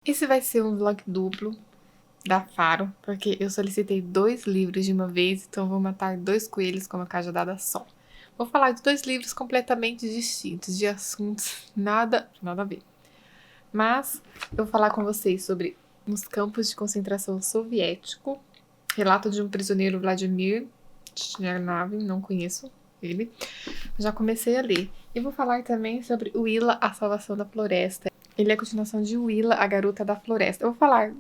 Esse vai ser um vlog duplo da Faro, porque eu solicitei 2 livros de uma vez, então vou matar 2 coelhos com uma cajadada só. Vou falar de 2 livros completamente distintos, de assuntos nada a ver. Mas eu vou falar com vocês sobre Nos Campos de Concentração Soviético, relato de um prisioneiro Vladimir Chernovin, não conheço ele, já comecei a ler. E vou falar também sobre Willa, a Salvação da Floresta. Ele é a continuação de Willa, a Garota da Floresta. Eu vou falar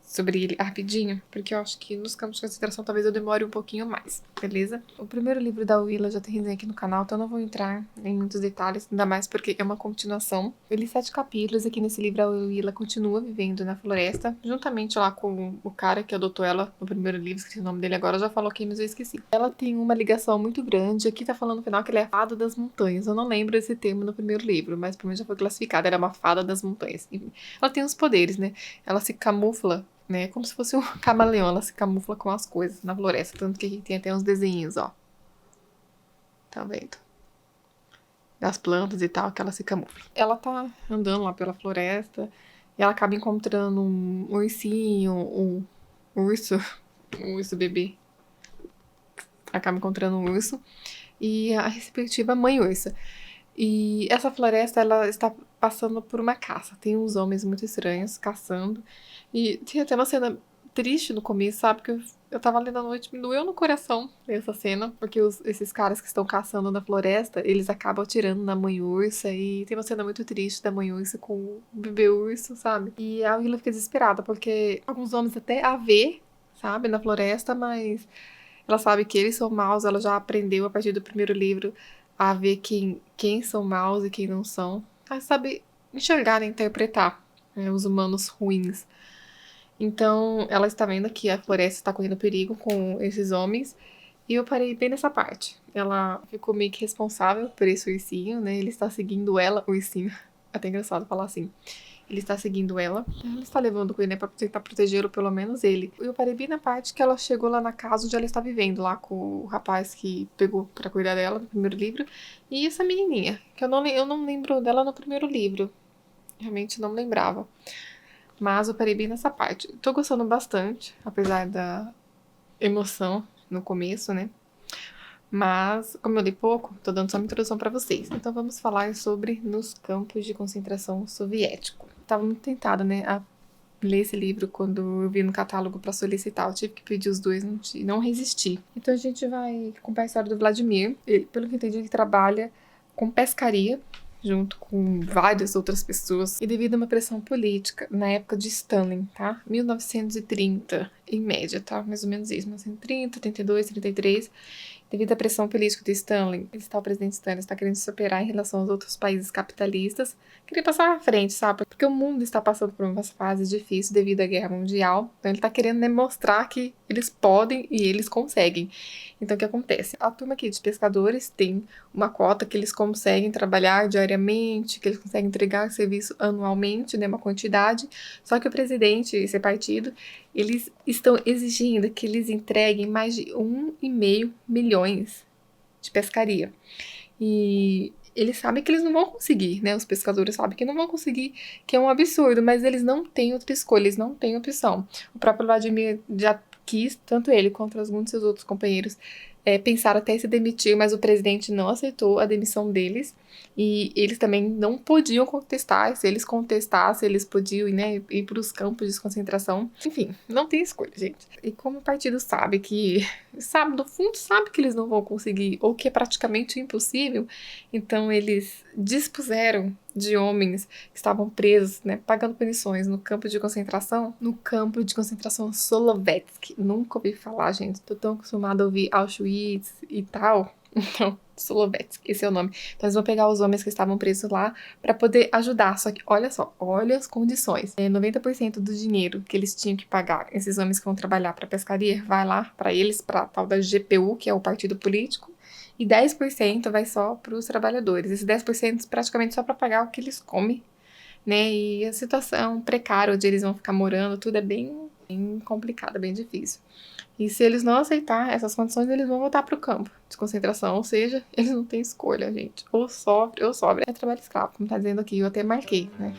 sobre ele rapidinho, porque eu acho que Nos Campos de Concentração talvez eu demore um pouquinho mais, beleza? O primeiro livro da Willa já tem resenha aqui no canal, então eu não vou entrar em muitos detalhes, ainda mais porque é uma continuação. Eu li 7 capítulos, aqui nesse livro a Willa continua vivendo na floresta, juntamente lá com o cara que adotou ela no primeiro livro, esqueci o nome dele agora, já falou aqui, mas eu esqueci. Ela tem uma ligação muito grande, aqui tá falando no final que ela é a fada das montanhas, eu não lembro esse termo no primeiro livro, mas pra mim já foi classificada, era uma fada das montanhas. Enfim, ela tem uns poderes, né? Ela se camufla, né? Como se fosse um camaleão, ela se camufla com as coisas na floresta. Tanto que aqui tem até uns desenhos, ó. Tá vendo? Das plantas e tal, que ela se camufla. Ela tá andando lá pela floresta e ela acaba encontrando um ursinho, um urso bebê. Acaba encontrando um urso e a respectiva mãe ursa. E essa floresta, ela está passando por uma caça. Tem uns homens muito estranhos caçando. E tem até uma cena triste no começo, sabe? Porque eu tava lendo à noite, me doeu no coração essa cena. Porque esses caras que estão caçando na floresta, eles acabam atirando na mãe ursa. E tem uma cena muito triste da mãe ursa com o bebê urso, sabe? E a Willa fica desesperada, porque alguns homens até a vê, sabe? Na floresta, mas ela sabe que eles são maus. Ela já aprendeu a partir do primeiro livro a ver quem são maus e quem não são. Ela sabe enxergar e interpretar, né, os humanos ruins. Então, ela está vendo que a floresta está correndo perigo com esses homens. E eu parei bem nessa parte. Ela ficou meio que responsável por esse ursinho, né? Ele está seguindo ela, o ursinho. Até engraçado falar assim. Ele está seguindo ela. Ela está levando com ele, né, pra tentar protegê-lo, pelo menos ele. Eu parei bem na parte que ela chegou lá na casa onde ela está vivendo, lá com o rapaz que pegou pra cuidar dela no primeiro livro. E essa menininha, que eu não lembro dela no primeiro livro. Realmente não lembrava. Mas eu parei bem nessa parte. Tô gostando bastante, apesar da emoção no começo, né? Mas, como eu li pouco, tô dando só uma introdução pra vocês. Então vamos falar sobre Nos Campos de Concentração Soviético. Tava muito tentada, né, a ler esse livro quando eu vi no catálogo pra solicitar. Eu tive que pedir os dois, não resisti. Então a gente vai contar a história do Vladimir. Ele, pelo que eu entendi, ele trabalha com pescaria, junto com várias outras pessoas, e devido a uma pressão política, na época de Stalin, tá? 1930, em média, tá? Mais ou menos isso, 1930, 32, 33. Devido à pressão política de Stalin, o presidente Stalin está querendo se superar em relação aos outros países capitalistas, queria passar à frente, sabe? Porque o mundo está passando por umas fases difíceis devido à guerra mundial, então ele está querendo demonstrar que eles podem e eles conseguem. Então o que acontece? A turma aqui de pescadores tem uma cota que eles conseguem trabalhar diariamente, que eles conseguem entregar serviço anualmente, né, uma quantidade, só que o presidente, esse partido, eles estão exigindo que eles entreguem mais de 1,5 milhões de pescaria. E eles sabem que eles não vão conseguir, né? Os pescadores sabem que não vão conseguir, que é um absurdo, mas eles não têm outra escolha, eles não têm opção. O próprio Vladimir já quis, tanto ele quanto alguns de seus outros companheiros, pensaram até em se demitir, mas o presidente não aceitou a demissão deles. E eles também não podiam contestar. Se eles contestassem, eles podiam, né, ir para os campos de concentração. Enfim, não tem escolha, gente. E como o partido sabe que, sabe, no fundo, sabe que eles não vão conseguir, ou que é praticamente impossível, então eles dispuseram de homens que estavam presos, né, pagando punições no campo de concentração, Solovetsky. Nunca ouvi falar, gente. Tô tão acostumada a ouvir Auschwitz e tal. Então, Solovetsky, esse é o nome. Então eles vão pegar os homens que estavam presos lá para poder ajudar. Só que, olha só, olha as condições. 90% do dinheiro que eles tinham que pagar, esses homens que vão trabalhar para pescaria, vai lá para eles, para tal da GPU, que é o partido político, e 10% vai só para os trabalhadores. Esse 10% praticamente só para pagar o que eles comem, né? E a situação precária onde eles vão ficar morando, tudo é bem complicado, bem difícil. E se eles não aceitar essas condições, eles vão voltar para o campo de concentração, ou seja, eles não têm escolha, gente. Ou sofre ou sobra. É trabalho escravo, como tá dizendo aqui, eu até marquei, né?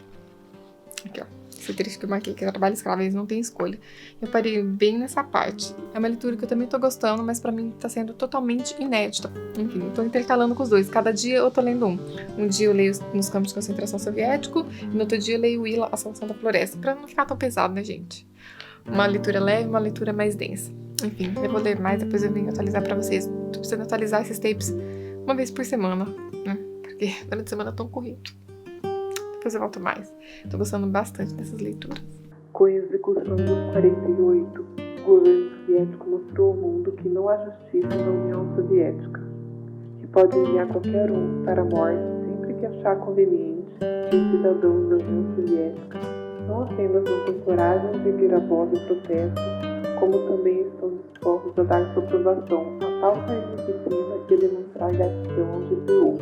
Aqui, ó. Esse trecho que eu marquei, que é trabalho escravo, eles não têm escolha. Eu parei bem nessa parte. É uma leitura que eu também tô gostando, mas pra mim tá sendo totalmente inédita. Enfim, tô intercalando com os dois. Cada dia eu tô lendo um. Um dia eu leio Nos Campos de Concentração Soviético, e no outro dia eu leio Willa, A Salvação da Floresta. Pra não ficar tão pesado, né, gente? Uma leitura leve, uma leitura mais densa. Enfim, eu vou ler mais, depois eu venho atualizar pra vocês. Tô precisando atualizar esses tapes uma vez por semana, né? Porque durante a semana é tão corrido. Depois eu volto mais. Tô gostando bastante dessas leituras. Com a execução dos 48, o governo soviético mostrou ao mundo que não há justiça na União Soviética, que pode enviar qualquer um para a morte sempre que achar conveniente, e os cidadãos da União Soviética não apenas não têm coragem de erguer a voz em protesto, como também estão dispostos a dar sua aprovação à falta de disciplina e a demonstrar gratidão ao GPU.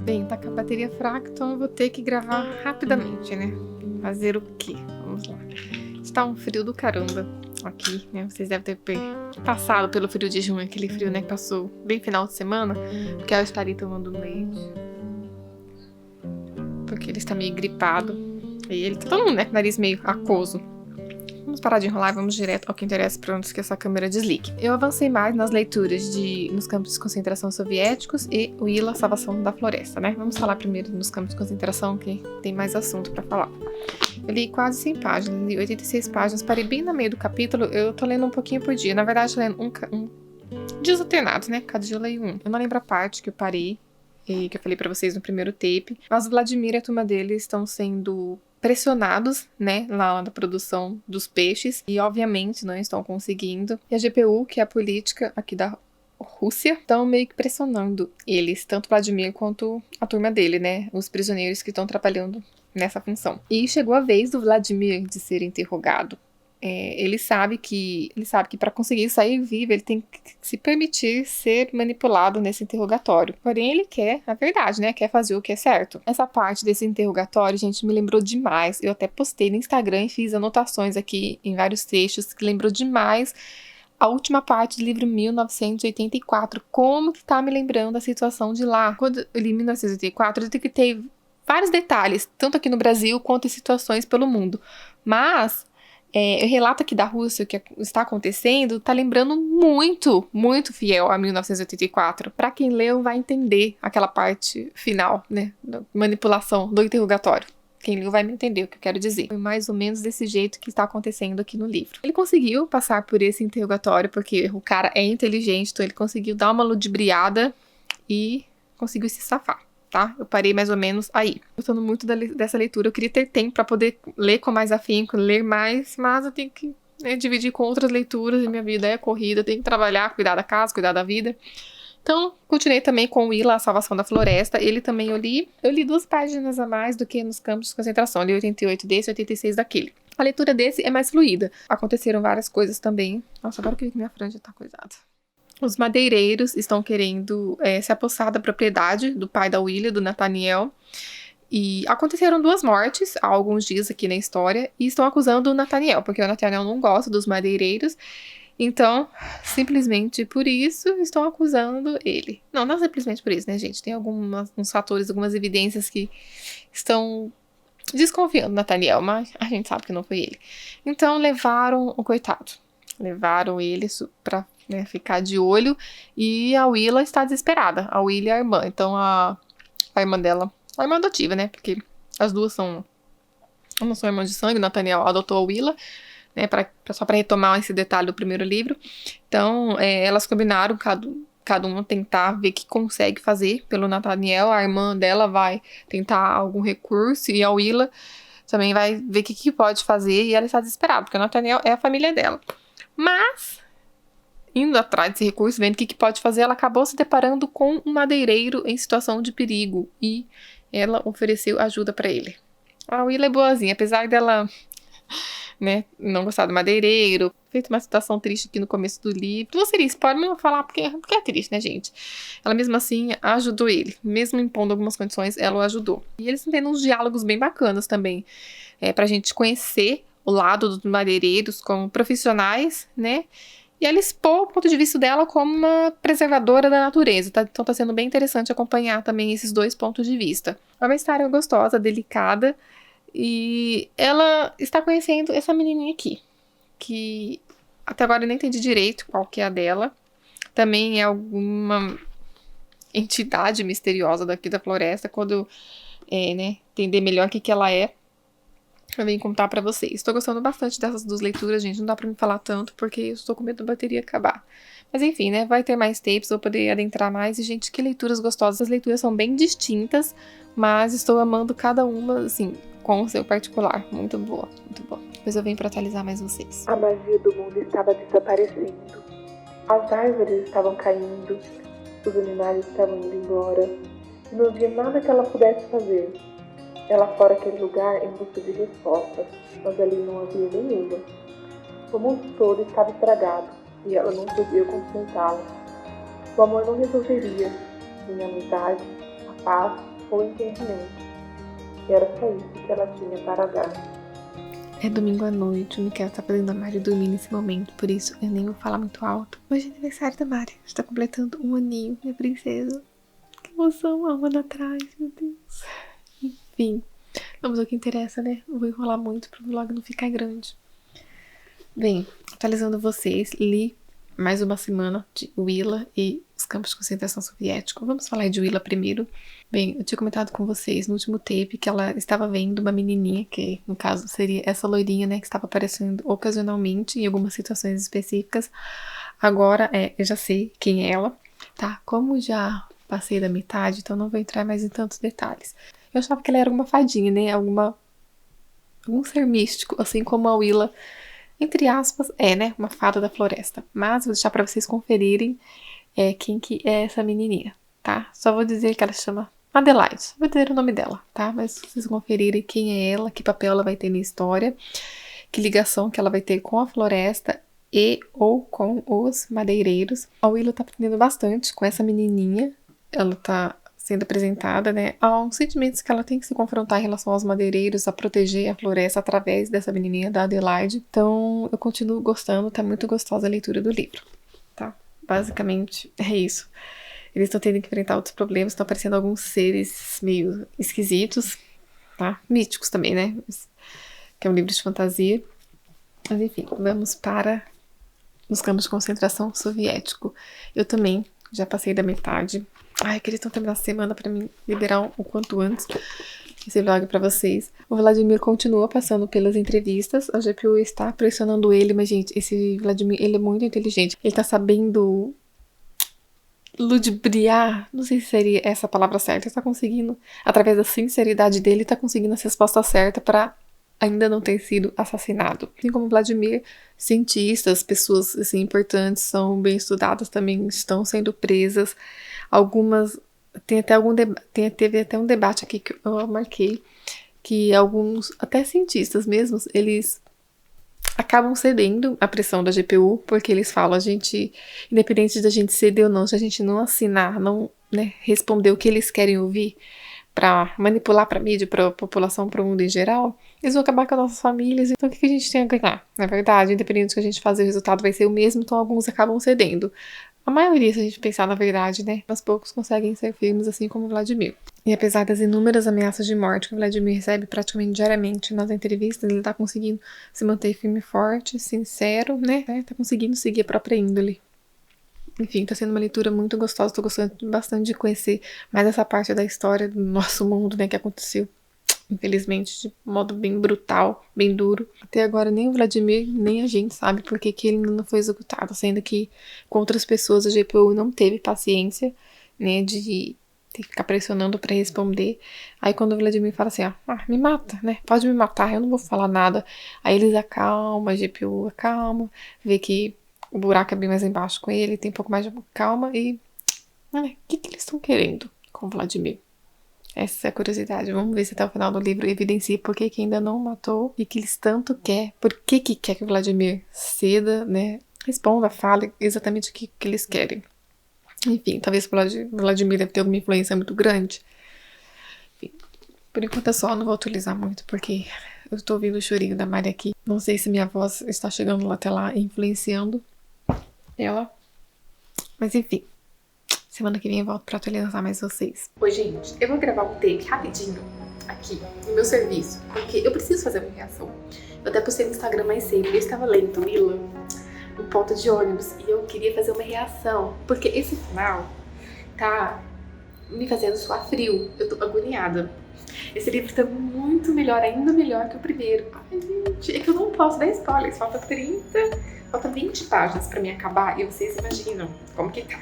Bem, tá com a bateria fraca, então eu vou ter que gravar rapidamente, né? Fazer o quê? Vamos lá. Está um frio do caramba aqui, né? Vocês devem ter passado pelo frio de junho, aquele frio, né? Que passou bem final de semana, porque eu estaria tomando leite. Porque ele está meio gripado. E ele tá todo mundo, né? Nariz meio aquoso. Vamos parar de enrolar e vamos direto ao que interessa para antes que essa câmera desligue. Eu avancei mais nas leituras de Nos Campos de Concentração Soviéticos e Willa, A Salvação da Floresta, né? Vamos falar primeiro Nos Campos de Concentração, que tem mais assunto para falar. Eu li quase 100 páginas, li 86 páginas, parei bem no meio do capítulo, eu tô lendo um pouquinho por dia. Na verdade, tô lendo um dias alternados, né? Cada dia eu leio um. Eu não lembro a parte que eu parei, e que eu falei pra vocês no primeiro tape, mas o Vladimir e a turma dele estão sendo pressionados, né, lá na produção dos peixes, e obviamente não estão conseguindo. E a GPU, que é a política aqui da Rússia, estão meio que pressionando eles, tanto o Vladimir quanto a turma dele, né, os prisioneiros que estão trabalhando nessa função. E chegou a vez do Vladimir de ser interrogado. Ele sabe que para conseguir sair vivo, ele tem que se permitir ser manipulado nesse interrogatório. Porém, ele quer a verdade, né? Quer fazer o que é certo. Essa parte desse interrogatório, gente, me lembrou demais. Eu até postei no Instagram e fiz anotações aqui em vários textos que lembrou demais a última parte do livro 1984. Como que tá me lembrando a situação de lá? Quando eu li 1984, eu detectei vários detalhes, tanto aqui no Brasil quanto em situações pelo mundo. Mas o relato aqui da Rússia, o que está acontecendo, tá lembrando muito, muito fiel a 1984. Para quem leu, vai entender aquela parte final, né, da manipulação do interrogatório. Quem leu vai me entender o que eu quero dizer. Foi mais ou menos desse jeito que está acontecendo aqui no livro. Ele conseguiu passar por esse interrogatório porque o cara é inteligente, então ele conseguiu dar uma ludibriada e conseguiu se safar. Tá? Eu parei mais ou menos aí. Gostando muito dessa leitura. Eu queria ter tempo para poder ler com mais afinco, ler mais, mas eu tenho que dividir com outras leituras e minha vida é corrida. Eu tenho que trabalhar, cuidar da casa, cuidar da vida. Então, continuei também com o Willa, A Salvação da Floresta. Ele também eu li 2 páginas a mais do que Nos Campos de Concentração. Eu li 88 desse e 86 daquele. A leitura desse é mais fluida. Aconteceram várias coisas também. Nossa, agora que eu vi que minha franja tá coisada. Os madeireiros estão querendo se apossar da propriedade do pai da Willa, do Nathaniel. E aconteceram 2 mortes há alguns dias aqui na história. E estão acusando o Nathaniel, porque o Nathaniel não gosta dos madeireiros. Então, simplesmente por isso, estão acusando ele. Não simplesmente por isso, né, gente? Tem uns fatores, algumas evidências que estão desconfiando do Nathaniel, mas a gente sabe que não foi ele. Então, levaram o coitado. Levaram ele pra ficar de olho, e a Willa está desesperada. A Willa e a irmã. Então a irmã dela, a irmã adotiva, né? Porque as duas não são irmãs de sangue. O Nathaniel adotou a Willa, né? Só para retomar esse detalhe do primeiro livro. Então elas combinaram cada uma tentar ver o que consegue fazer pelo Nathaniel. A irmã dela vai tentar algum recurso e a Willa também vai ver o que pode fazer, e ela está desesperada, porque o Nathaniel é a família dela. Mas indo atrás desse recurso, vendo o que pode fazer, ela acabou se deparando com um madeireiro em situação de perigo e ela ofereceu ajuda para ele. A Willa é boazinha, apesar dela, né, não gostar do madeireiro, feito uma situação triste aqui no começo do livro. Não seria spoiler, mas não vou falar porque é triste, né, gente? Ela mesmo assim ajudou ele, mesmo impondo algumas condições, ela o ajudou. E eles têm uns diálogos bem bacanas também, pra gente conhecer o lado dos madeireiros como profissionais, né? E ela expôs o ponto de vista dela como uma preservadora da natureza, tá? Então tá sendo bem interessante acompanhar também esses dois pontos de vista. É uma história gostosa, delicada, e ela está conhecendo essa menininha aqui, que até agora eu não entendi direito qual que é a dela. Também é alguma entidade misteriosa daqui da floresta. Quando né, entender melhor o que ela é, eu venho contar pra vocês. Estou gostando bastante dessas duas leituras, gente. Não dá pra me falar tanto, porque eu estou com medo da bateria acabar. Mas enfim, né? Vai ter mais tapes, vou poder adentrar mais. E, gente, que leituras gostosas. As leituras são bem distintas, mas estou amando cada uma, assim, com o seu particular. Muito boa, muito boa. Depois eu venho pra atualizar mais vocês. A magia do mundo estava desaparecendo. As árvores estavam caindo, os animais estavam indo embora, e não havia nada que ela pudesse fazer. Ela fora aquele lugar em busca de respostas, mas ali não havia nenhuma. O mundo todo estava estragado, e ela não podia consertá-lo. O amor não resolveria, nem a amizade, a paz ou o entendimento. E era só isso que ela tinha para dar. É domingo à noite, o Miquel tá fazendo a Mari dormir nesse momento, por isso eu nem vou falar muito alto. Hoje é aniversário da Mari, está completando 1 aninho, minha princesa. Que emoção, há 1 ano atrás, meu Deus. Enfim, vamos ao que interessa, né? Não vou enrolar muito pro vlog não ficar grande. Bem, atualizando vocês, li mais uma semana de Willa e os campos de concentração soviéticos. Vamos falar de Willa primeiro. Bem, eu tinha comentado com vocês no último tape que ela estava vendo uma menininha, que no caso seria essa loirinha, né, que estava aparecendo ocasionalmente em algumas situações específicas. Agora, eu já sei quem é ela, tá? Como já passei da metade, então não vou entrar mais em tantos detalhes. Eu achava que ela era alguma fadinha, né, algum ser místico, assim como a Willa, entre aspas, né, uma fada da floresta. Mas vou deixar pra vocês conferirem quem que é essa menininha, tá? Só vou dizer que ela se chama Adelaide. Vou dizer o nome dela, tá? Mas vocês conferirem quem é ela, que papel ela vai ter na história, que ligação que ela vai ter com a floresta e ou com os madeireiros. A Willow tá aprendendo bastante com essa menininha. Ela tá sendo apresentada, né, a uns sentimentos que ela tem que se confrontar em relação aos madeireiros, a proteger a floresta através dessa menininha da Adelaide. Então, eu continuo gostando, tá muito gostosa a leitura do livro, tá? Basicamente, é isso. Eles estão tendo que enfrentar outros problemas, estão aparecendo alguns seres meio esquisitos, tá? Míticos também, né? Que é um livro de fantasia. Mas enfim, vamos para os campos de concentração soviético. Eu também já passei da metade. Ai, queria então terminar a semana pra mim liberar o quanto antes esse vlog pra vocês. O Vladimir continua passando pelas entrevistas. A GPU está pressionando ele, mas, gente, esse Vladimir, ele é muito inteligente. Ele tá sabendo ludibriar, não sei se seria essa a palavra certa. Ele tá conseguindo, através da sinceridade dele, tá conseguindo a resposta certa pra ainda não ter sido assassinado. Assim como Vladimir, cientistas, pessoas assim, importantes, são bem estudadas, também estão sendo presas. Algumas, teve até um debate aqui que eu marquei, que alguns, até cientistas mesmos, eles acabam cedendo à pressão da GPU, porque eles falam, independente da gente ceder ou não, se a gente não assinar, não, né, responder o que eles querem ouvir, para manipular para a mídia, para a população, para o mundo em geral, eles vão acabar com as nossas famílias. Então o que a gente tem a ganhar? Na verdade, independente do que a gente fazer, o resultado vai ser o mesmo, então alguns acabam cedendo. A maioria, se a gente pensar na verdade, né, mas poucos conseguem ser firmes, assim como o Vladimir. E apesar das inúmeras ameaças de morte que o Vladimir recebe praticamente diariamente nas entrevistas, ele tá conseguindo se manter firme e forte, sincero, né, tá conseguindo seguir a própria índole. Enfim, tá sendo uma leitura muito gostosa, tô gostando bastante de conhecer mais essa parte da história do nosso mundo, né, que aconteceu, infelizmente, de modo bem brutal, bem duro. Até agora nem o Vladimir, nem a gente sabe por que ele ainda não foi executado, sendo que com outras pessoas a GPU não teve paciência, né, de ter que ficar pressionando pra responder. Aí quando o Vladimir fala assim, me mata, né, pode me matar, eu não vou falar nada. Aí eles acalmam, a GPU acalma, vê que o buraco é bem mais embaixo com ele, tem um pouco mais de calma e... o que eles estão querendo com o Vladimir? Essa é a curiosidade. Vamos ver se até o final do livro evidencia por que ainda não matou e que eles tanto quer. Por que quer que o Vladimir ceda, né? Responda, fale exatamente o que eles querem. Enfim, talvez o Vladimir deve ter alguma influência muito grande. Enfim, por enquanto é só, não vou atualizar muito porque eu tô ouvindo o chorinho da Mari aqui. Não sei se minha voz está chegando até lá, influenciando ela. Mas enfim, semana que vem eu volto pra atualizar mais vocês. Oi, gente, eu vou gravar um take rapidinho aqui no meu serviço, porque eu preciso fazer uma reação. Eu até postei no Instagram mais cedo, eu estava lendo Willa no ponto de ônibus e eu queria fazer uma reação, porque esse final tá me fazendo suar frio, eu tô agoniada. Esse livro tá muito melhor, ainda melhor que o primeiro. Ai, gente, é que eu não posso dar spoilers, falta 20 páginas pra mim acabar e vocês imaginam como que tá.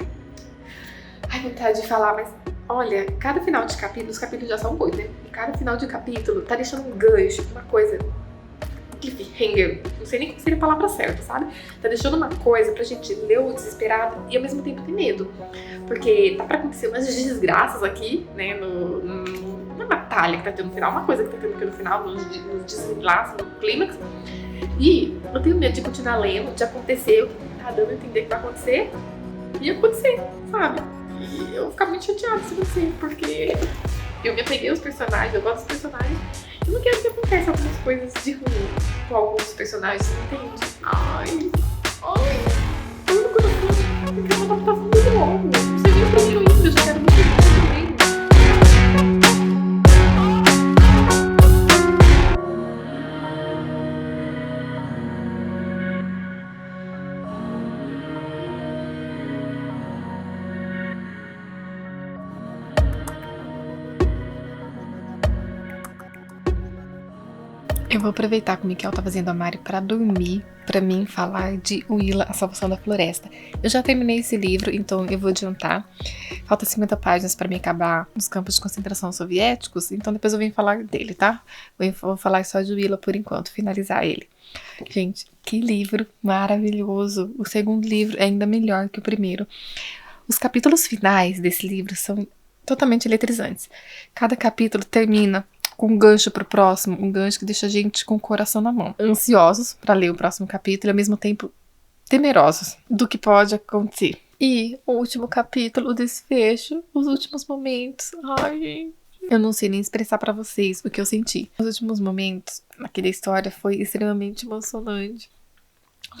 Ai, vontade de falar, mas olha, cada final de capítulo, os capítulos já são 8, né? E cada final de capítulo tá deixando um gancho, uma coisa, um cliffhanger, não sei nem como seria a palavra certa, sabe? Tá deixando uma coisa pra gente ler o desesperado e ao mesmo tempo ter medo. Porque tá pra acontecer umas desgraças aqui, né, na batalha que tá tendo no final, uma coisa que tá tendo aqui no final, no desenlace, no clímax. E eu tenho medo de continuar lendo, de acontecer o que tá dando a entender que vai acontecer e acontecer, sabe? E eu vou ficar muito chateada se você, porque eu me apeguei aos personagens, eu gosto dos personagens. Eu não quero que aconteça algumas coisas de ruim com alguns personagens, entende? Ai, tô no coração, porque é uma adaptação muito longa. Não sei nem o primeiro livro, eu já quero muito bem também. Eu vou aproveitar que o Miquel tá fazendo a Mari pra dormir, pra mim falar de Willa, a Salvação da Floresta. Eu já terminei esse livro, então eu vou adiantar. Falta 50 páginas pra mim acabar nos campos de concentração soviéticos, então depois eu venho falar dele, tá? Vou falar só de Willa por enquanto, finalizar ele. Gente, que livro maravilhoso! O segundo livro é ainda melhor que o primeiro. Os capítulos finais desse livro são totalmente eletrizantes. Cada capítulo termina com um gancho pro próximo, um gancho que deixa a gente com o coração na mão. Ansiosos pra ler o próximo capítulo e ao mesmo tempo temerosos do que pode acontecer. E o último capítulo, o desfecho, os últimos momentos. Ai, gente. Eu não sei nem expressar pra vocês o que eu senti. Os últimos momentos aqui da história foi extremamente emocionante.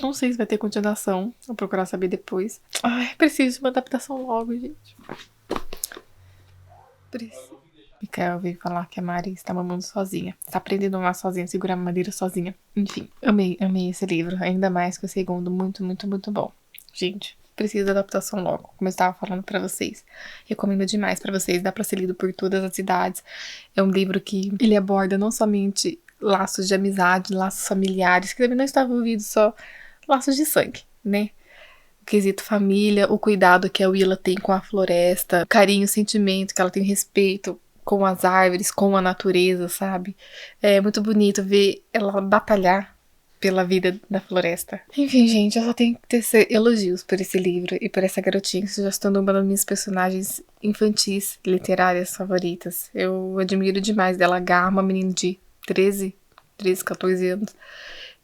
Não sei se vai ter continuação, vou procurar saber depois. Ai, preciso de uma adaptação logo, gente. Preciso. Miquel veio falar que a Mari está mamando sozinha. Está aprendendo a mamar sozinha, segurar a madeira sozinha. Enfim, amei esse livro. Ainda mais que o segundo, muito, muito, muito bom. Gente, preciso da adaptação logo, como eu estava falando pra vocês. Recomendo demais pra vocês, dá pra ser lido por todas as idades. É um livro que ele aborda não somente laços de amizade, laços familiares, que também não estavam envolvidos só laços de sangue, né? O quesito família, o cuidado que a Willa tem com a floresta, o carinho, o sentimento que ela tem, respeito com as árvores, com a natureza, sabe? É muito bonito ver ela batalhar pela vida da floresta. Enfim, gente, eu só tenho que tecer elogios por esse livro e por essa garotinha que já se tornou uma das minhas personagens infantis literárias favoritas. Eu admiro demais dela, Gar, uma menina de 13, 14 anos,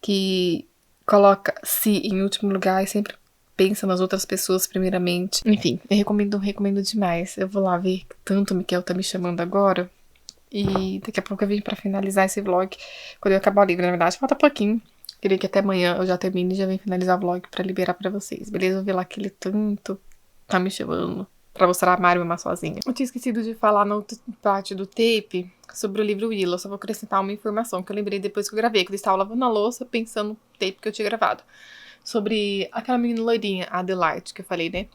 que coloca-se em último lugar e sempre pensa nas outras pessoas primeiramente. Enfim, eu recomendo demais. Eu vou lá ver tanto o Miquel tá me chamando agora. E daqui a pouco eu vim pra finalizar esse vlog. Quando eu acabar o livro, na verdade, falta pouquinho. Queria que até amanhã eu já termine e já venho finalizar o vlog pra liberar pra vocês. Beleza? Eu vou ver lá que ele tanto tá me chamando pra mostrar a Mari mamar sozinha. Eu tinha esquecido de falar na outra parte do tape sobre o livro Willa. Eu só vou acrescentar uma informação que eu lembrei depois que eu gravei. Que eu estava lavando a louça pensando no tape que eu tinha gravado. Sobre aquela menina loirinha, a Adelaide, que eu falei, né?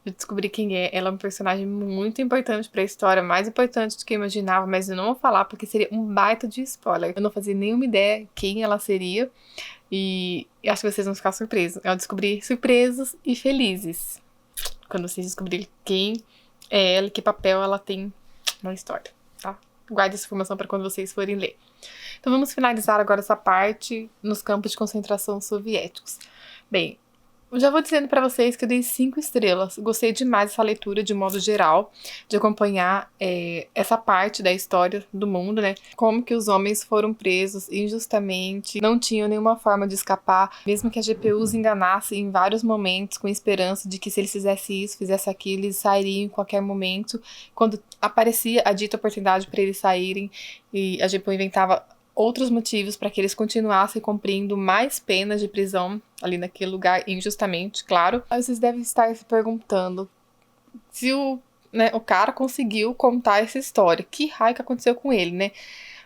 Eu descobri quem é. Ela é um personagem muito importante pra história, mais importante do que eu imaginava, mas eu não vou falar porque seria um baita de spoiler. Eu não fazia nenhuma ideia quem ela seria e acho que vocês vão ficar surpresos. Eu descobri surpresos e felizes quando vocês descobrirem quem é ela e que papel ela tem na história, tá? Guarde essa informação para quando vocês forem ler. Então vamos finalizar agora essa parte nos campos de concentração soviéticos. Bem, eu já vou dizendo pra vocês que eu dei 5 estrelas. Gostei demais dessa leitura, de modo geral, de acompanhar essa parte da história do mundo, né? Como que os homens foram presos injustamente, não tinham nenhuma forma de escapar, mesmo que a GPU os enganasse em vários momentos, com esperança de que se eles fizessem isso, fizessem aquilo, eles sairiam em qualquer momento. Quando aparecia a dita oportunidade para eles saírem, e a GPU inventava outros motivos para que eles continuassem cumprindo mais penas de prisão ali naquele lugar, injustamente, claro. Aí vocês devem estar se perguntando se o cara conseguiu contar essa história. Que raio que aconteceu com ele, né?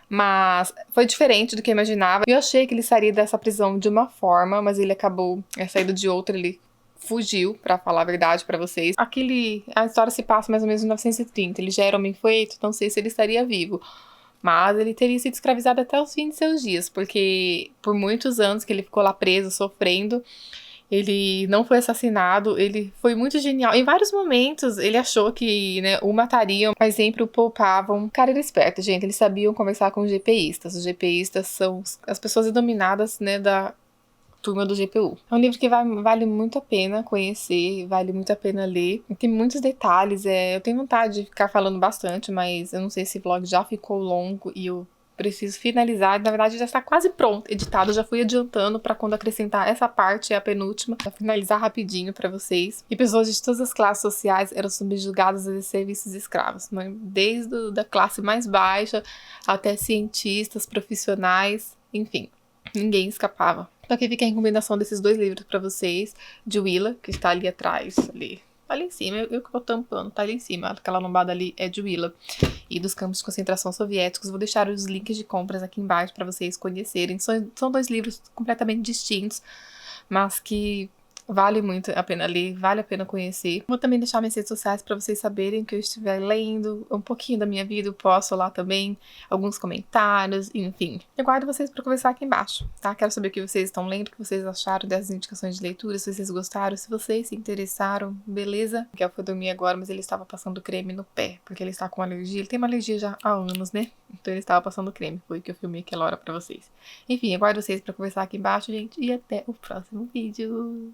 Mas foi diferente do que eu imaginava. Eu achei que ele sairia dessa prisão de uma forma, mas ele acabou saindo de outra. Ele fugiu, pra falar a verdade pra vocês. A história se passa mais ou menos em 1930. Ele já era homem feito, não sei se ele estaria vivo. Mas ele teria sido escravizado até os fins de seus dias, porque por muitos anos que ele ficou lá preso, sofrendo, ele não foi assassinado, ele foi muito genial. Em vários momentos ele achou que, o matariam, mas sempre o poupavam. O cara era esperto, gente, eles sabiam conversar com os GPistas. Os GPistas são as pessoas iluminadas, da turma do GPU. É um livro que vale muito a pena conhecer, vale muito a pena ler. Tem muitos detalhes, eu tenho vontade de ficar falando bastante, mas eu não sei se o vlog já ficou longo e eu preciso finalizar. Na verdade, já está quase pronto, editado. Já fui adiantando para quando acrescentar essa parte, a penúltima, para finalizar rapidinho para vocês. E pessoas de todas as classes sociais eram subjugadas a serviços escravos, desde da classe mais baixa até cientistas, profissionais, enfim, ninguém escapava. Então aqui fica a recomendação desses 2 livros para vocês, de Willa, que está ali atrás, ali em cima, eu que vou tampando, tá ali em cima, aquela lombada ali é de Willa, e dos campos de concentração soviéticos. Vou deixar os links de compras aqui embaixo para vocês conhecerem. São 2 livros completamente distintos, mas que vale muito a pena ler, vale a pena conhecer. Vou também deixar minhas redes sociais para vocês saberem que eu estiver lendo um pouquinho da minha vida, eu posto lá também alguns comentários, enfim. Eu guardo vocês para conversar aqui embaixo, tá? Quero saber o que vocês estão lendo, o que vocês acharam dessas indicações de leitura, se vocês gostaram, se vocês se interessaram, beleza? O Miguel foi dormir agora, mas ele estava passando creme no pé, porque ele está com alergia. Ele tem uma alergia já há anos, né? Então ele estava passando creme, foi o que eu filmei aquela hora para vocês. Enfim, eu guardo vocês para conversar aqui embaixo, gente, e até o próximo vídeo.